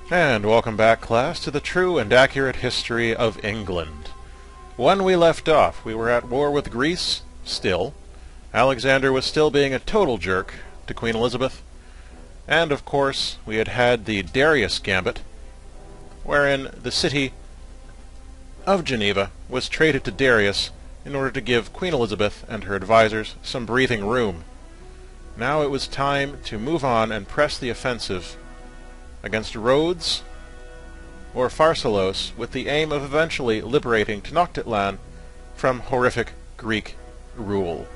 And welcome back, class, to the true and accurate history of England. When we left off, we were at war with Greece, still. Alexander was still being a total jerk to Queen Elizabeth. And, of course, we had had the Darius Gambit, wherein the city of Geneva was traded to Darius in order to give Queen Elizabeth and her advisors some breathing room. Now it was time to move on and press the offensive against Rhodes or Pharsalos, with the aim of eventually liberating Tenochtitlan from horrific Greek rule.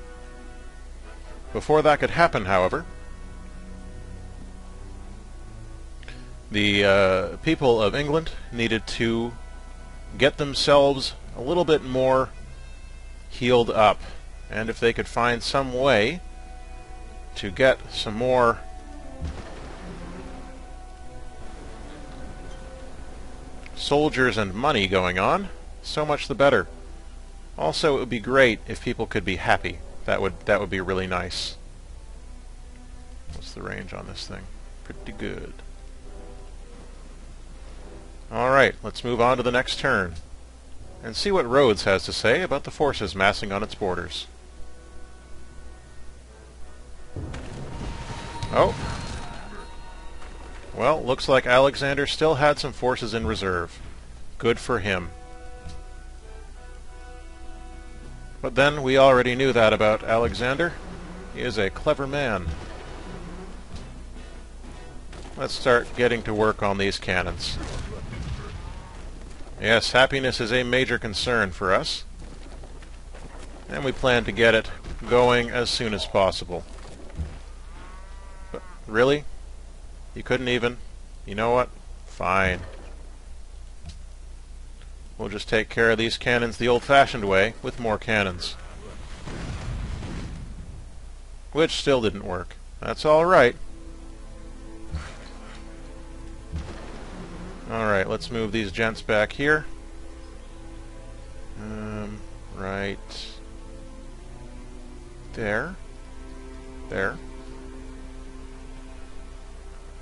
Before that could happen, however, the people of England needed to get themselves a little bit more healed up, and if they could find some way to get some more soldiers and money going on, so much the better. Also, it would be great if people could be happy. That would be really nice. What's the range on this thing? Pretty good. Alright, let's move on to the next turn and see what Rhodes has to say about the forces massing on its borders. Oh. Well, looks like Alexander still had some forces in reserve. Good for him. But then, we already knew that about Alexander. He is a clever man. Let's start getting to work on these cannons. Yes, happiness is a major concern for us, and we plan to get it going as soon as possible. But really? You couldn't even? You know what? Fine. We'll just take care of these cannons the old-fashioned way, with more cannons. Which still didn't work. That's alright. Alright, let's move these gents back here. Right there. There.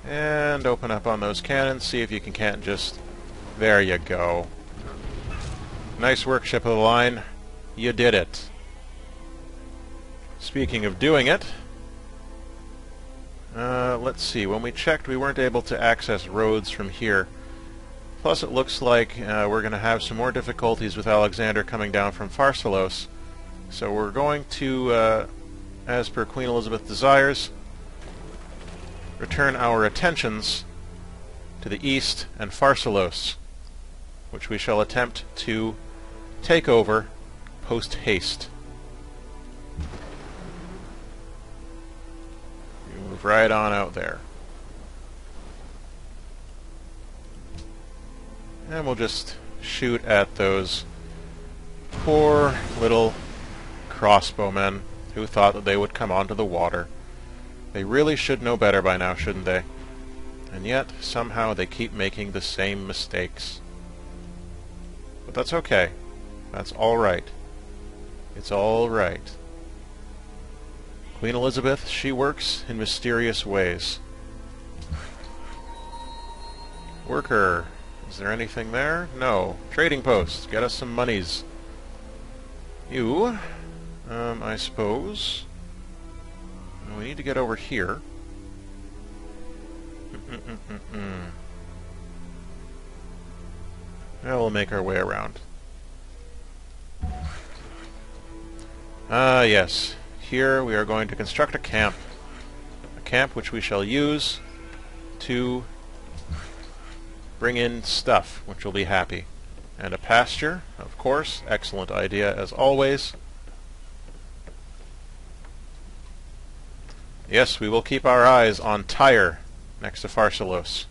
And open up on those cannons, see if you can't just... There you go. Nice work, ship of the line. You did it. Speaking of doing it, let's see. When we checked, we weren't able to access Rhodes from here. Plus, it looks like we're going to have some more difficulties with Alexander coming down from Pharsalos. So we're going to, as per Queen Elizabeth desires, return our attentions to the east and Pharsalos, which we shall attempt to take over post-haste. You move right on out there. And we'll just shoot at those poor little crossbowmen who thought that they would come onto the water. They really should know better by now, shouldn't they? And yet, somehow, they keep making the same mistakes. But that's okay. That's alright. It's alright. Queen Elizabeth, she works in mysterious ways. Worker. Is there anything there? No. Trading post. Get us some monies. You, I suppose. We need to get over here. Now we'll make our way around. Ah, yes. Here we are going to construct a camp. A camp which we shall use to bring in stuff, which will be happy. And a pasture, of course. Excellent idea, as always. Yes, we will keep our eyes on Tyre, next to Pharsalos.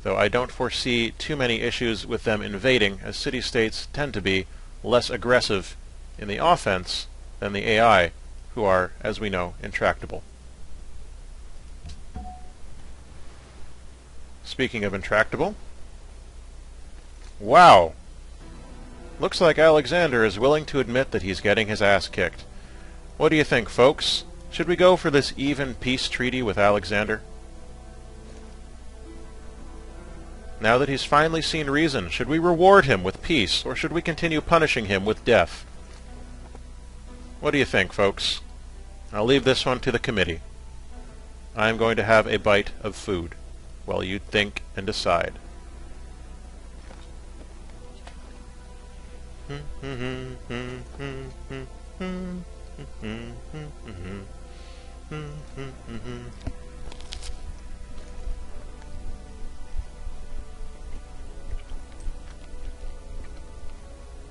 Though I don't foresee too many issues with them invading, as city-states tend to be less aggressive in the offense than the AI, who are, as we know, intractable. Speaking of intractable, wow! Looks like Alexander is willing to admit that he's getting his ass kicked. What do you think, folks? Should we go for this even peace treaty with Alexander? Now that he's finally seen reason, should we reward him with peace, or should we continue punishing him with death? What do you think, folks? I'll leave this one to the committee. I'm going to have a bite of food while you think and decide.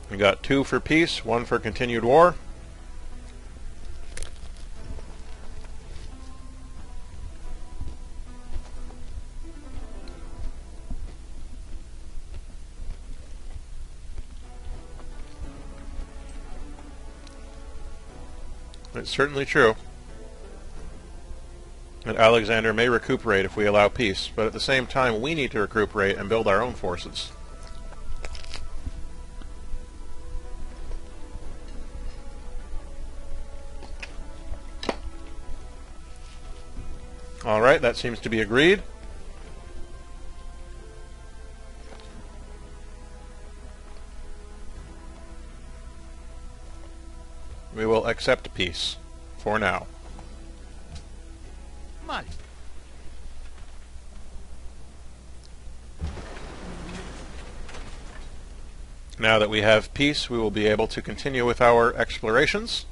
We got 2 for peace, 1 for continued war. It's certainly true that Alexander may recuperate if we allow peace, but at the same time we need to recuperate and build our own forces. Alright, that seems to be agreed. We will accept peace, for now. Money. Now that we have peace, we will be able to continue with our explorations.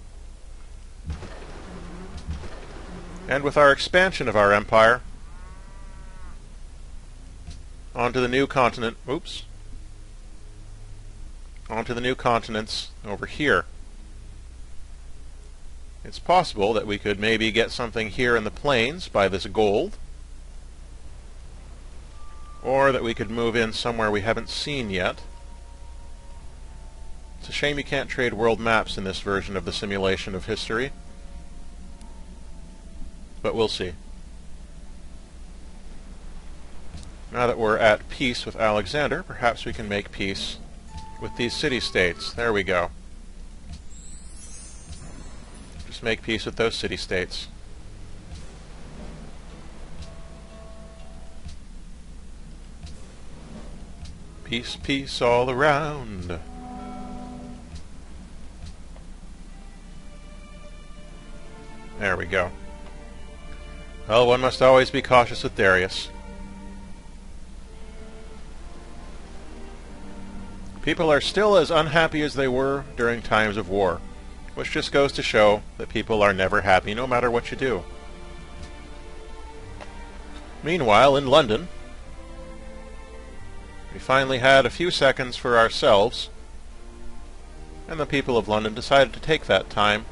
And with our expansion of our empire onto the new continent, onto the new continents over here. It's possible that we could maybe get something here in the plains by this gold, or that we could move in somewhere we haven't seen yet. It's a shame you can't trade world maps in this version of the simulation of history, but we'll see. Now that we're at peace with Alexander, perhaps we can make peace with these city-states. There we go. Just make peace with those city-states. Peace, peace all around. There we go. Well, one must always be cautious with Darius. People are still as unhappy as they were during times of war, which just goes to show that people are never happy no matter what you do. Meanwhile, in London, we finally had a few seconds for ourselves, and the people of London decided to take that time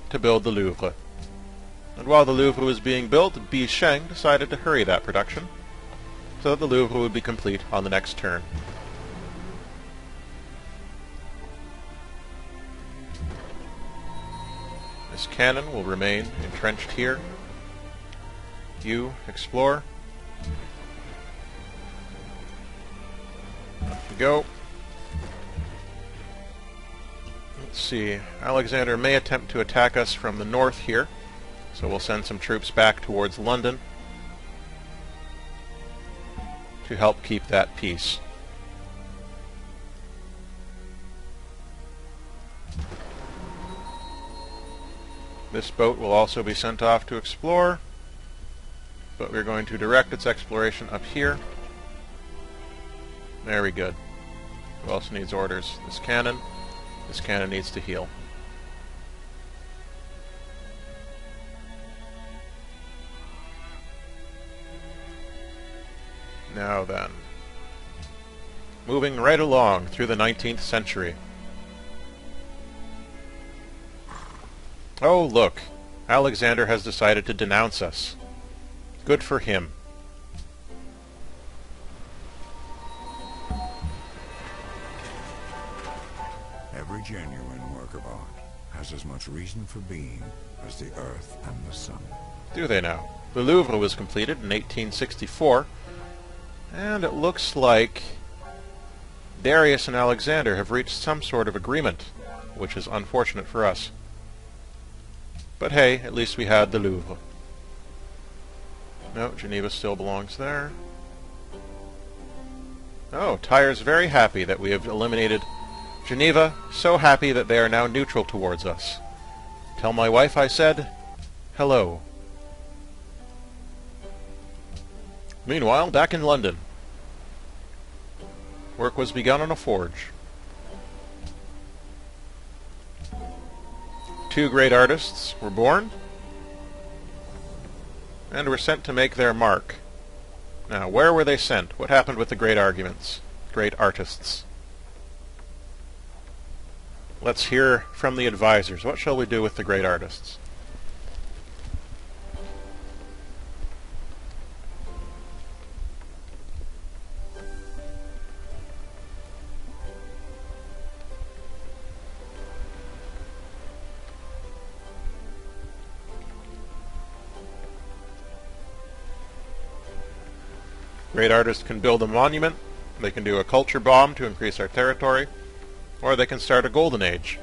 to build the Louvre. And while the Louvre was being built, Bi Sheng decided to hurry that production, so that the Louvre would be complete on the next turn. This cannon will remain entrenched here. You explore. Off you go. Let's see. Alexander may attempt to attack us from the north here, so we'll send some troops back towards London to help keep that peace. This boat will also be sent off to explore, but we're going to direct its exploration up here. Very good. Who else needs orders? This cannon. This cannon needs to heal. Now then. Moving right along through the 19th century. Oh, look. Alexander has decided to denounce us. Good for him. Every genuine work of art has as much reason for being as the earth and the sun. Do they now? The Louvre was completed in 1864, and it looks like Darius and Alexander have reached some sort of agreement, which is unfortunate for us. But hey, at least we had the Louvre. No, Geneva still belongs there. Oh, Tyre's very happy that we have eliminated Geneva, so happy that they are now neutral towards us. Tell my wife I said hello. Meanwhile, back in London, work was begun on a forge. 2 great artists were born, and were sent to make their mark. Now, where were they sent? What happened with the great artists? Let's hear from the advisors. What shall we do with the great artists? Great artists can build a monument, they can do a culture bomb to increase our territory, or they can start a golden age.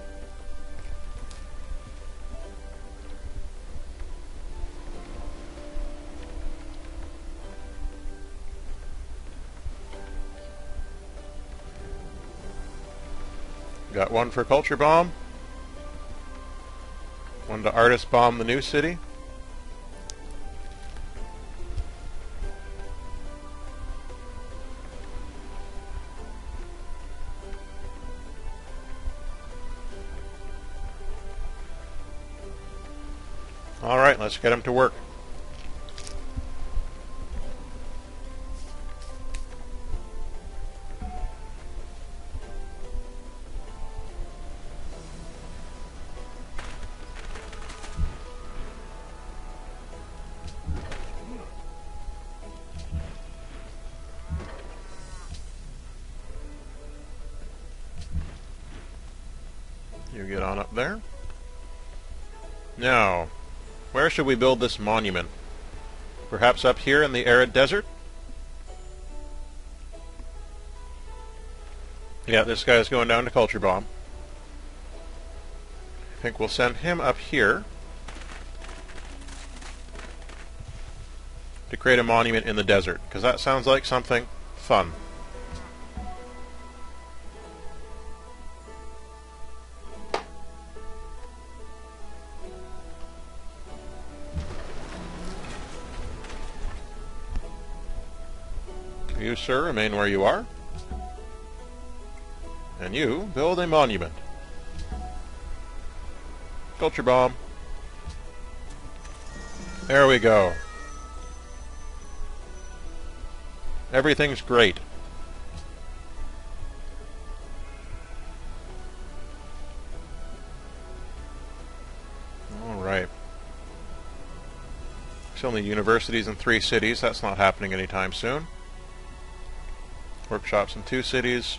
Got one for culture bomb, one to artist bomb the new city. Alright, let's get him to work. You get on up there. Now, where should we build this monument? Perhaps up here in the arid desert? Yeah, this guy's going down to Culture Bomb. I think we'll send him up here to create a monument in the desert, because that sounds like something fun. You, sir, remain where you are. And you build a monument. Culture bomb. There we go. Everything's great. Alright. There's only universities in 3 cities. That's not happening anytime soon. Workshops in 2 cities.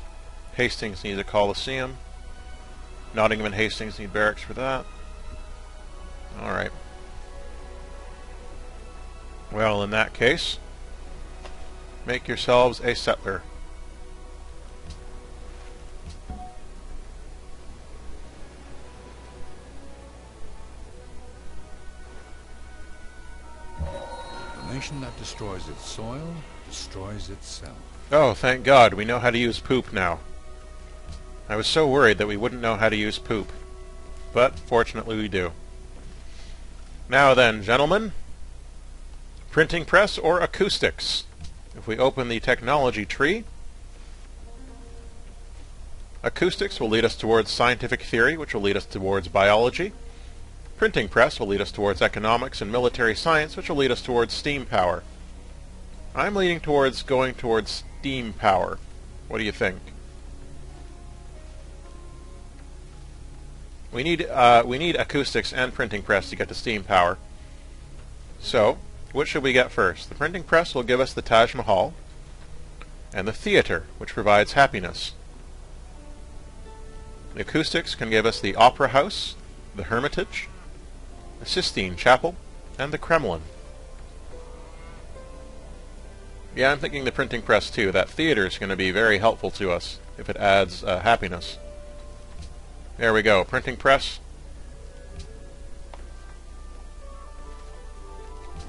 Hastings needs a coliseum. Nottingham and Hastings need barracks for that. Alright. Well, in that case, make yourselves a settler. The nation that destroys its soil destroys itself. Oh, thank God, we know how to use poop now. I was so worried that we wouldn't know how to use poop. But, fortunately, we do. Now then, gentlemen, printing press or acoustics? If we open the technology tree, acoustics will lead us towards scientific theory, which will lead us towards biology. Printing press will lead us towards economics and military science, which will lead us towards steam power. I'm leaning towards going towards steam power. What do you think? We need acoustics and printing press to get to steam power. So, what should we get first? The printing press will give us the Taj Mahal, and the theater, which provides happiness. The acoustics can give us the Opera House, the Hermitage, the Sistine Chapel, and the Kremlin. Yeah, I'm thinking the printing press too. That theater is going to be very helpful to us if it adds happiness. There we go. Printing press.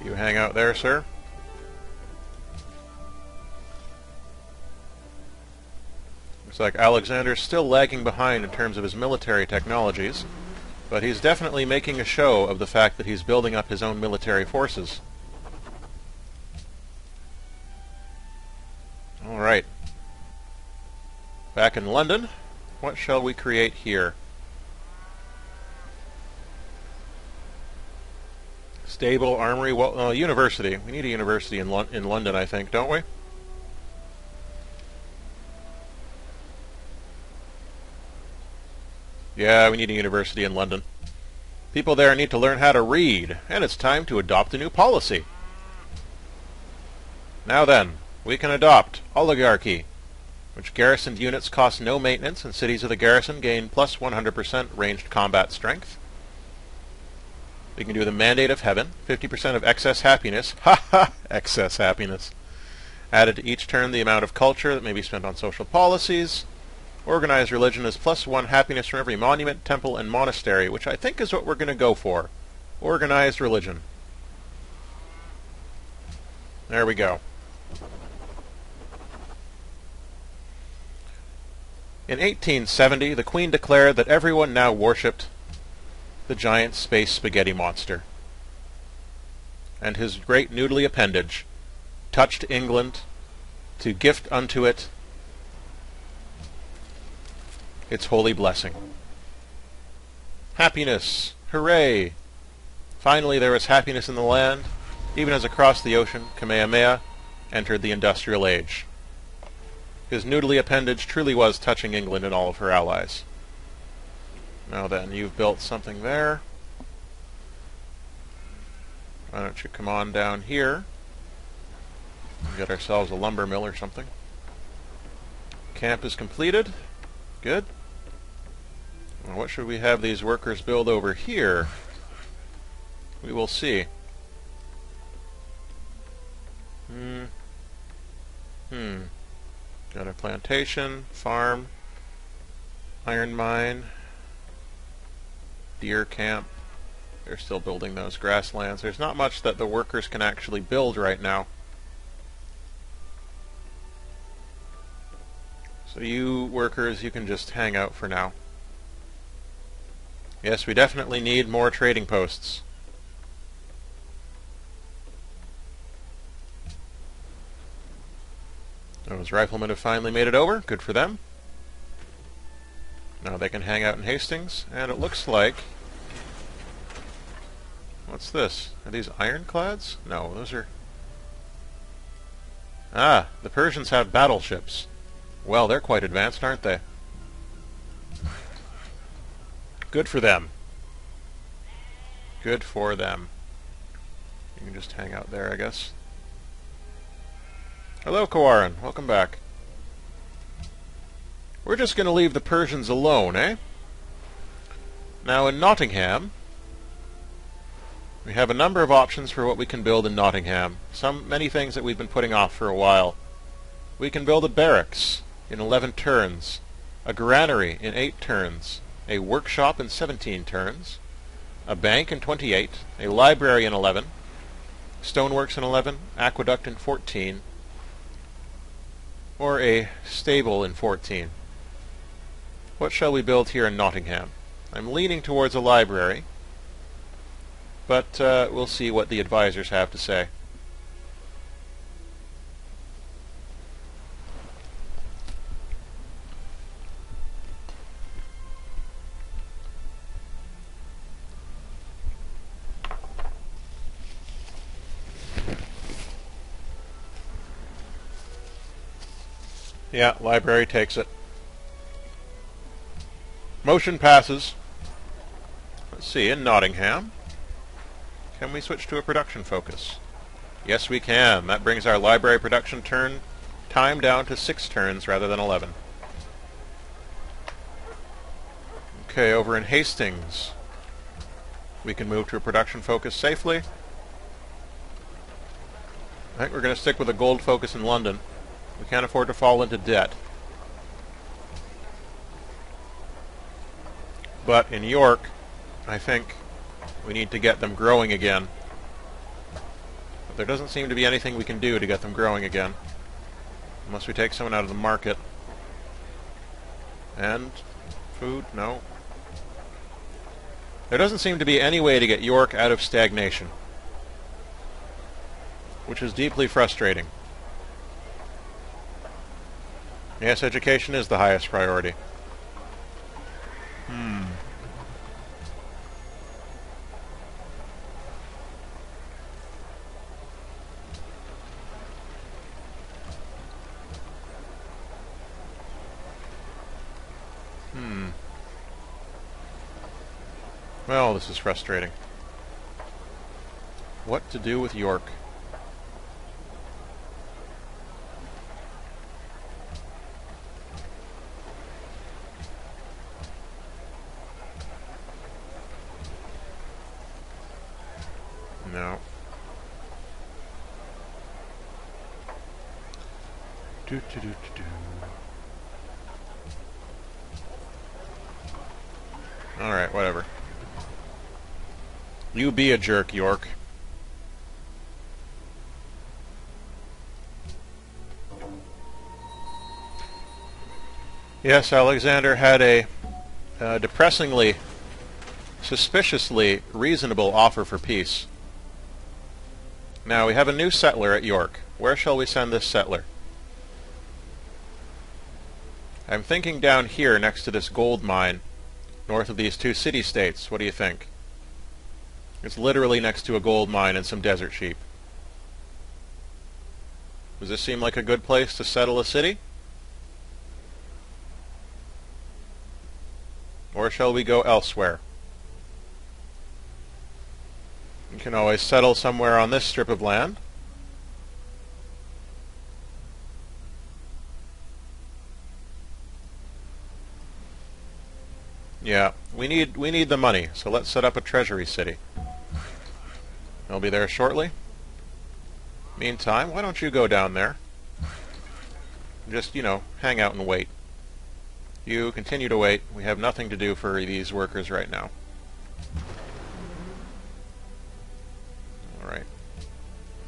You hang out there, sir. Looks like Alexander's still lagging behind in terms of his military technologies, but he's definitely making a show of the fact that he's building up his own military forces. Alright. Back in London, what shall we create here? Stable, armory, well, university. We need a university in London, I think, don't we? Yeah, we need a university in London. People there need to learn how to read, and it's time to adopt a new policy. Now then, we can adopt oligarchy, which garrisoned units cost no maintenance, and cities of the garrison gain plus 100% ranged combat strength. We can do the mandate of heaven, 50% of excess happiness. Ha ha! Excess happiness. Added to each turn the amount of culture that may be spent on social policies. Organized religion is plus 1 happiness from every monument, temple, and monastery, which I think is what we're going to go for. Organized religion. There we go. In 1870, the Queen declared that everyone now worshipped the giant space spaghetti monster, and his great noodly appendage touched England to gift unto it its holy blessing. Happiness! Hooray! Finally there was happiness in the land, even as across the ocean Kamehameha entered the industrial age. His noodly appendage truly was touching England and all of her allies. Now then, you've built something there. Why don't you come on down here and get ourselves a lumber mill or something. Camp is completed. Good. Well, what should we have these workers build over here? We will see. Got a plantation, farm, iron mine, deer camp. They're still building those grasslands. There's not much that the workers can actually build right now. So you workers, you can just hang out for now. Yes, we definitely need more trading posts. Those riflemen have finally made it over. Good for them. Now they can hang out in Hastings, and it looks like... What's this? Are these ironclads? No, those are... Ah, the Persians have battleships. Well, they're quite advanced, aren't they? Good for them. Good for them. You can just hang out there, I guess. Hello, Kawaran. Welcome back. We're just going to leave the Persians alone, eh? Now, in Nottingham, we have a number of options for what we can build in Nottingham. Many things that we've been putting off for a while. We can build a barracks in 11 turns, a granary in 8 turns, a workshop in 17 turns, a bank in 28, a library in 11, stoneworks in 11, aqueduct in 14, or a stable in 14. What shall we build here in Nottingham? I'm leaning towards a library, but we'll see what the advisors have to say. Yeah, library takes it. Motion passes. Let's see, in Nottingham, can we switch to a production focus? Yes, we can. That brings our library production time down to 6 turns rather than 11. Okay, over in Hastings, we can move to a production focus safely. I think we're going to stick with a gold focus in London. We can't afford to fall into debt. But in York, I think we need to get them growing again. But there doesn't seem to be anything we can do to get them growing again. Unless we take someone out of the market. And food? No. There doesn't seem to be any way to get York out of stagnation, which is deeply frustrating. Yes, education is the highest priority. Well, this is frustrating. What to do with York? No. Alright, whatever. You be a jerk, York. Yes, Alexander had a depressingly, suspiciously reasonable offer for peace. Now, we have a new settler at York. Where shall we send this settler? I'm thinking down here next to this gold mine, north of these two city-states. What do you think? It's literally next to a gold mine and some desert sheep. Does this seem like a good place to settle a city? Or shall we go elsewhere? You can always settle somewhere on this strip of land. Yeah, we need the money, so let's set up a treasury city. I'll be there shortly. Meantime, why don't you go down there? Just, hang out and wait. You continue to wait. We have nothing to do for these workers right now. Alright.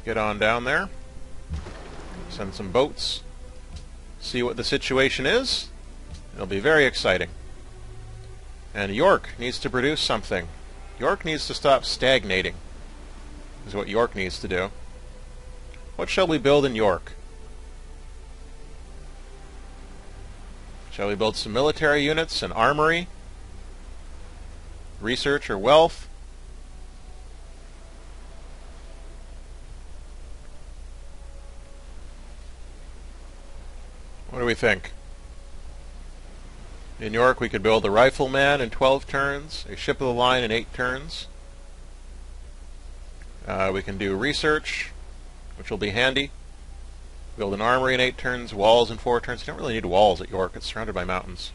Get on down there. Send some boats. See what the situation is. It'll be very exciting. And York needs to produce something. York needs to stop stagnating, is what York needs to do. What shall we build in York? Shall we build some military units, an armory, research or wealth? What do we think? In York we could build a rifleman in 12 turns, a ship of the line in 8 turns. We can do research, which will be handy. Build an armory in 8 turns, walls in 4 turns. You don't really need walls at York. It's surrounded by mountains.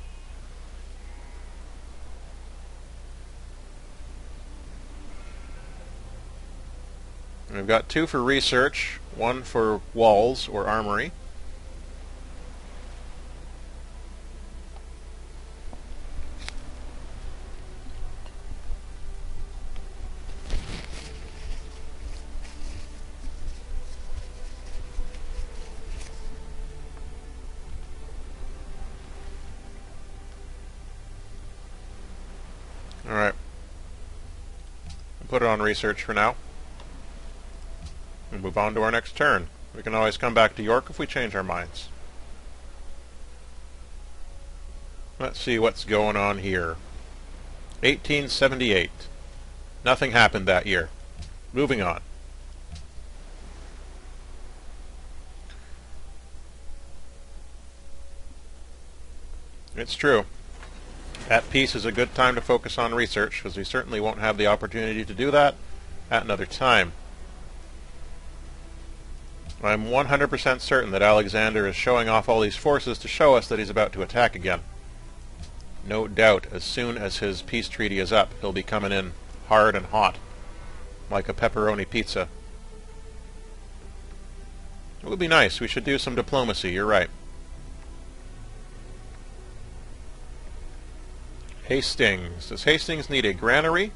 And we've got 2 for research, 1 for walls or armory. Alright. Put it on research for now. And move on to our next turn. We can always come back to York if we change our minds. Let's see what's going on here. 1878. Nothing happened that year. Moving on. It's true. At peace is a good time to focus on research, because we certainly won't have the opportunity to do that at another time. I'm 100% certain that Alexander is showing off all these forces to show us that he's about to attack again. No doubt, as soon as his peace treaty is up, he'll be coming in hard and hot, like a pepperoni pizza. It would be nice. We should do some diplomacy, you're right. Hastings. Does Hastings need a granary,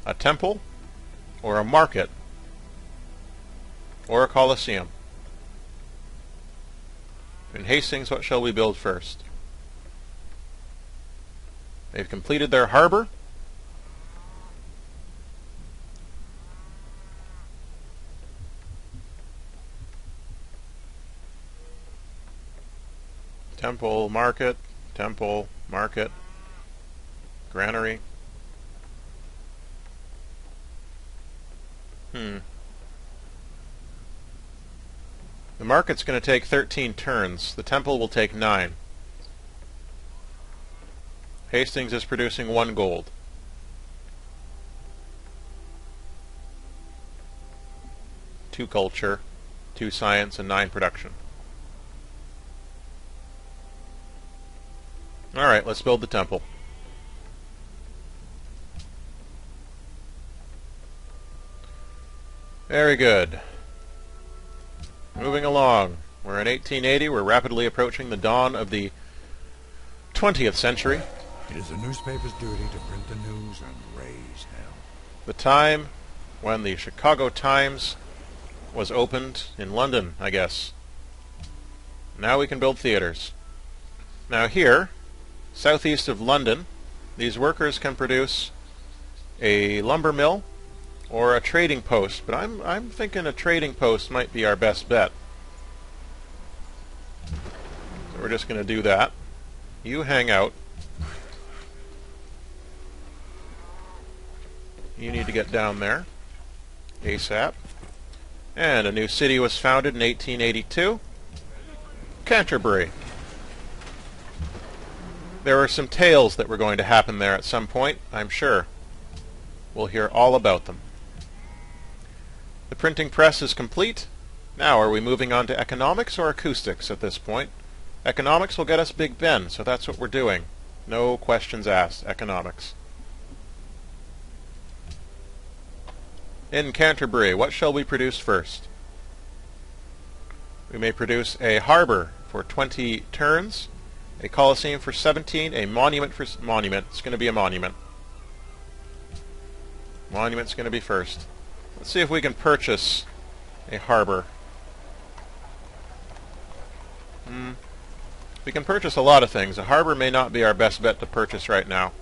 a temple, or a market, or a coliseum? In Hastings, what shall we build first? They've completed their harbor. Temple, market, granary. The market's going to take 13 turns. The temple will take 9. Hastings is producing 1 gold. Two culture, 2 science, and 9 production. Alright, let's build the temple. Very good. Moving along. We're in 1880. We're rapidly approaching the dawn of the 20th century. It is a newspaper's duty to print the news and raise hell. The time when the Chicago Times was opened in London, I guess. Now we can build theaters. Now here, southeast of London, these workers can produce a lumber mill or a trading post, but I'm thinking a trading post might be our best bet. So we're just going to do that. You hang out. You need to get down there ASAP. And a new city was founded in 1882. Canterbury. There are some tales that were going to happen there at some point, I'm sure. We'll hear all about them. The printing press is complete. Now, are we moving on to economics or acoustics at this point? Economics will get us Big Ben, so that's what we're doing. No questions asked. Economics. In Canterbury, what shall we produce first? We may produce a harbor for 20 turns, a coliseum for 17, a monument for... monument. It's going to be a monument. Monument's going to be first. Let's see if we can purchase a harbor. We can purchase a lot of things. A harbor may not be our best bet to purchase right now.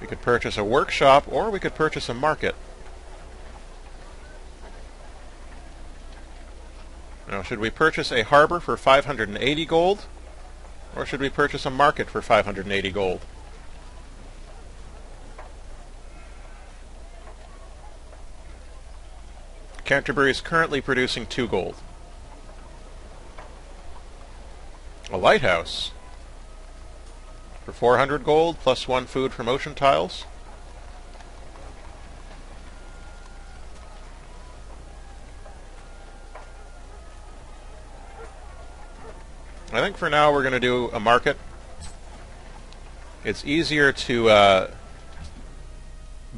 We could purchase a workshop, or we could purchase a market. Now, should we purchase a harbor for 580 gold? Or should we purchase a market for 580 gold? Canterbury is currently producing 2 gold. A lighthouse for 400 gold, plus 1 food from ocean tiles. I think for now we're going to do a market. It's easier to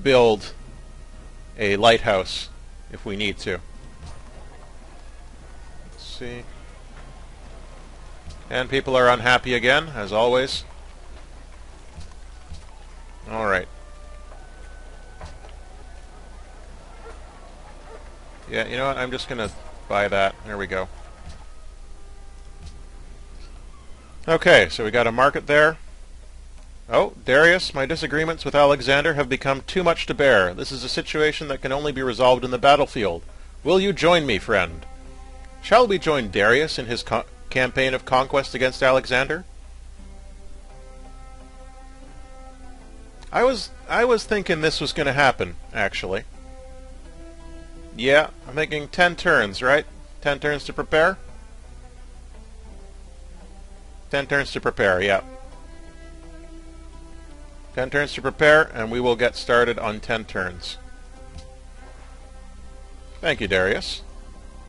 build a lighthouse if we need to. Let's see. And people are unhappy again, as always. Alright. Yeah, you know what? I'm just going to buy that. There we go. Okay, so we got a market there. Oh, Darius, my disagreements with Alexander have become too much to bear. This is a situation that can only be resolved in the battlefield. Will you join me, friend? Shall we join Darius in his campaign of conquest against Alexander? I was thinking this was going to happen, actually. Yeah, I'm thinking 10 turns, right? 10 turns to prepare? 10 turns to prepare, yeah. 10 turns to prepare, and we will get started on 10 turns. Thank you, Darius.